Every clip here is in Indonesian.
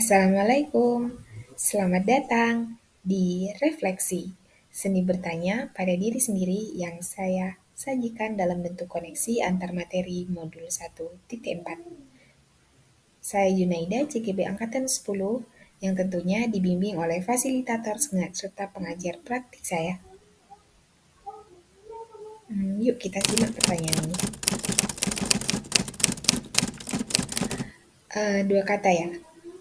Assalamualaikum, selamat datang di Refleksi, seni bertanya pada diri sendiri yang saya sajikan dalam bentuk koneksi antar materi modul 1.4. Saya Junaida, CGB Angkatan 10, yang tentunya dibimbing oleh fasilitator serta pengajar praktik saya. Yuk kita simak pertanyaan ini. Dua kata ya,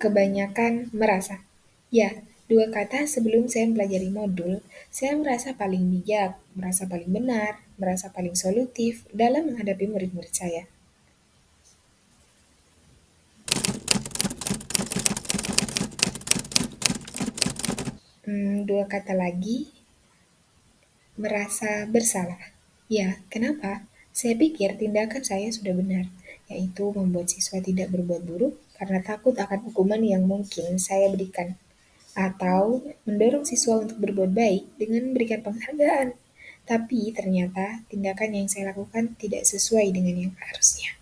kebanyakan merasa. Ya, dua kata sebelum saya mempelajari modul, saya merasa paling bijak, merasa paling benar, merasa paling solutif dalam menghadapi murid-murid saya. Dua kata lagi, merasa bersalah. Ya, kenapa? Saya pikir tindakan saya sudah benar, yaitu membuat siswa tidak berbuat buruk karena takut akan hukuman yang mungkin saya berikan. Atau mendorong siswa untuk berbuat baik dengan memberikan penghargaan. Tapi ternyata tindakan yang saya lakukan tidak sesuai dengan yang harusnya.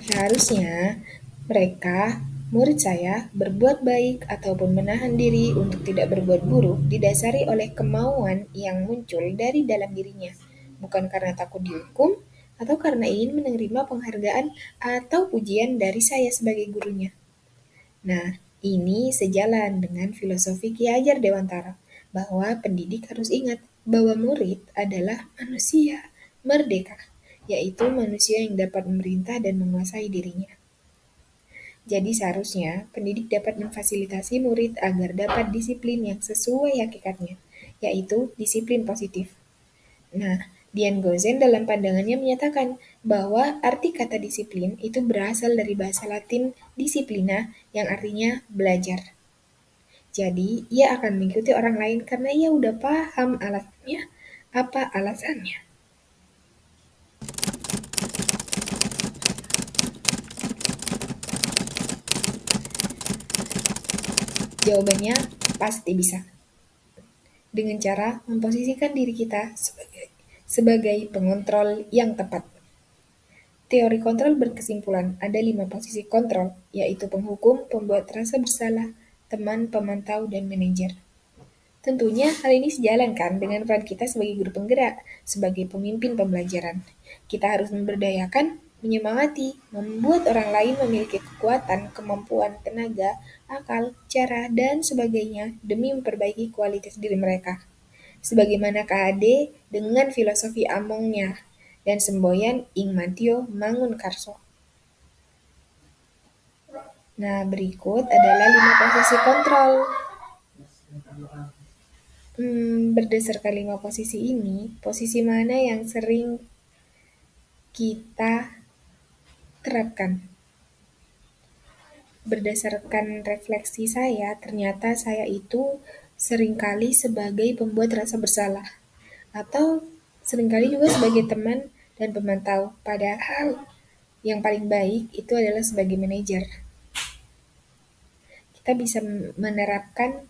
Seharusnya mereka, murid saya, berbuat baik ataupun menahan diri untuk tidak berbuat buruk didasari oleh kemauan yang muncul dari dalam dirinya, bukan karena takut dihukum atau karena ingin menerima penghargaan atau pujian dari saya sebagai gurunya. Nah, ini sejalan dengan filosofi Ki Hajar Dewantara, bahwa pendidik harus ingat bahwa murid adalah manusia merdeka, yaitu manusia yang dapat memerintah dan menguasai dirinya. Jadi seharusnya pendidik dapat memfasilitasi murid agar dapat disiplin yang sesuai hakikatnya, yaitu disiplin positif. Nah, Dian Gozen dalam pandangannya menyatakan bahwa arti kata disiplin itu berasal dari bahasa Latin disciplina yang artinya belajar. Jadi, ia akan mengikuti orang lain karena ia udah paham alasannya, apa alasannya. Jawabannya pasti bisa. Dengan cara memposisikan diri kita sebagai pengontrol yang tepat. Teori kontrol berkesimpulan ada 5 posisi kontrol, yaitu penghukum, pembuat rasa bersalah, teman, pemantau, dan manajer. Tentunya hal ini sejalan kan dengan peran kita sebagai guru penggerak, sebagai pemimpin pembelajaran. Kita harus memberdayakan, menyemangati, membuat orang lain memiliki kekuatan, kemampuan, tenaga, akal, cara, dan sebagainya demi memperbaiki kualitas diri mereka. Sebagaimana KAD dengan filosofi Amongnya dan semboyan Ing Mantio Mangunkarso. Nah, berikut adalah 5 posisi kontrol. Berdasarkan 5 posisi ini, posisi mana yang sering kita terapkan? Berdasarkan refleksi saya, ternyata saya itu seringkali sebagai pembuat rasa bersalah, atau seringkali juga sebagai teman dan pemantau, padahal yang paling baik itu adalah sebagai manajer. Kita bisa menerapkan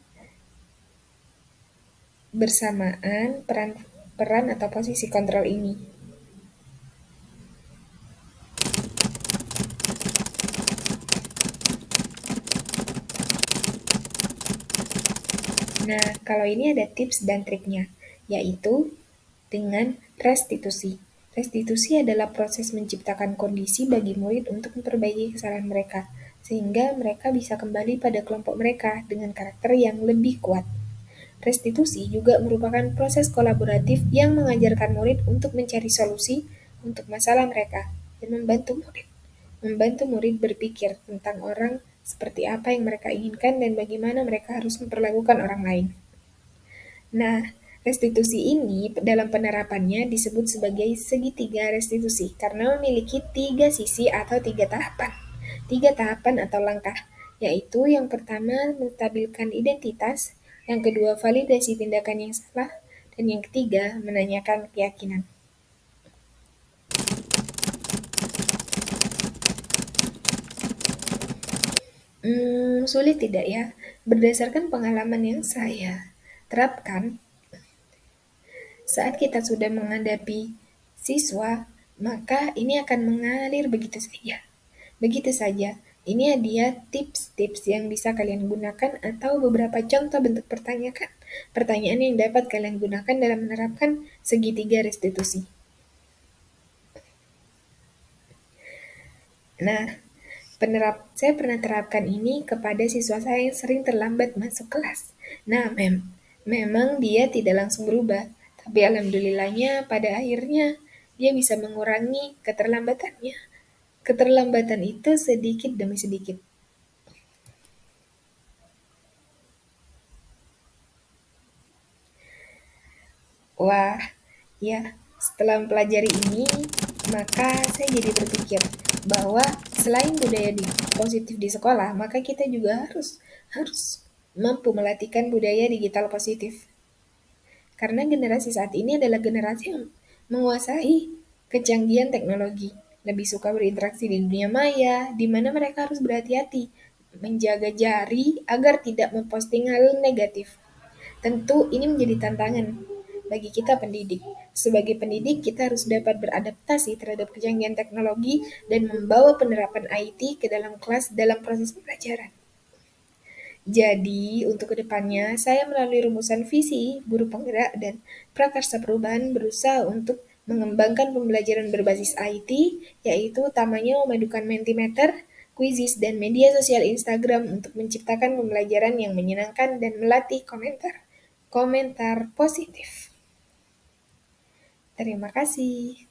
bersamaan peran atau posisi kontrol ini. Nah, kalau ini ada tips dan triknya, yaitu dengan restitusi. Restitusi adalah proses menciptakan kondisi bagi murid untuk memperbaiki kesalahan mereka, sehingga mereka bisa kembali pada kelompok mereka dengan karakter yang lebih kuat. Restitusi juga merupakan proses kolaboratif yang mengajarkan murid untuk mencari solusi untuk masalah mereka dan membantu murid berpikir tentang orang seperti apa yang mereka inginkan dan bagaimana mereka harus memperlakukan orang lain. Nah, restitusi ini dalam penerapannya disebut sebagai segitiga restitusi karena memiliki 3 sisi atau 3 tahapan. 3 tahapan atau langkah, yaitu yang pertama menstabilkan identitas, yang kedua validasi tindakan yang salah, dan yang ketiga menanyakan keyakinan. Sulit tidak ya? Berdasarkan pengalaman yang saya terapkan, Saat kita sudah menghadapi siswa, maka ini akan mengalir begitu saja. Begitu saja. Ini dia tips-tips yang bisa kalian gunakan atau beberapa contoh bentuk pertanyaan yang dapat kalian gunakan dalam menerapkan segitiga restitusi. Nah, saya pernah terapkan ini kepada siswa saya yang sering terlambat masuk kelas. Nah, memang dia tidak langsung berubah, tapi alhamdulillahnya pada akhirnya dia bisa mengurangi keterlambatannya. Keterlambatan itu sedikit demi sedikit. Wah, ya, setelah mempelajari ini, maka saya jadi berpikir bahwa selain budaya positif di sekolah, maka kita juga harus mampu melatihkan budaya digital positif. Karena generasi saat ini adalah generasi yang menguasai kecanggihan teknologi, lebih suka berinteraksi di dunia maya, di mana mereka harus berhati-hati, menjaga jari agar tidak memposting hal negatif. Tentu ini menjadi tantangan bagi kita pendidik. Sebagai pendidik, kita harus dapat beradaptasi terhadap kecanggihan teknologi dan membawa penerapan IT ke dalam kelas dalam proses pembelajaran. Jadi, untuk kedepannya, saya melalui rumusan visi, guru penggerak, dan prakarsa perubahan berusaha untuk mengembangkan pembelajaran berbasis IT, yaitu utamanya memadukan Mentimeter, Quizizz, dan media sosial Instagram untuk menciptakan pembelajaran yang menyenangkan dan melatih komentar positif. Terima kasih.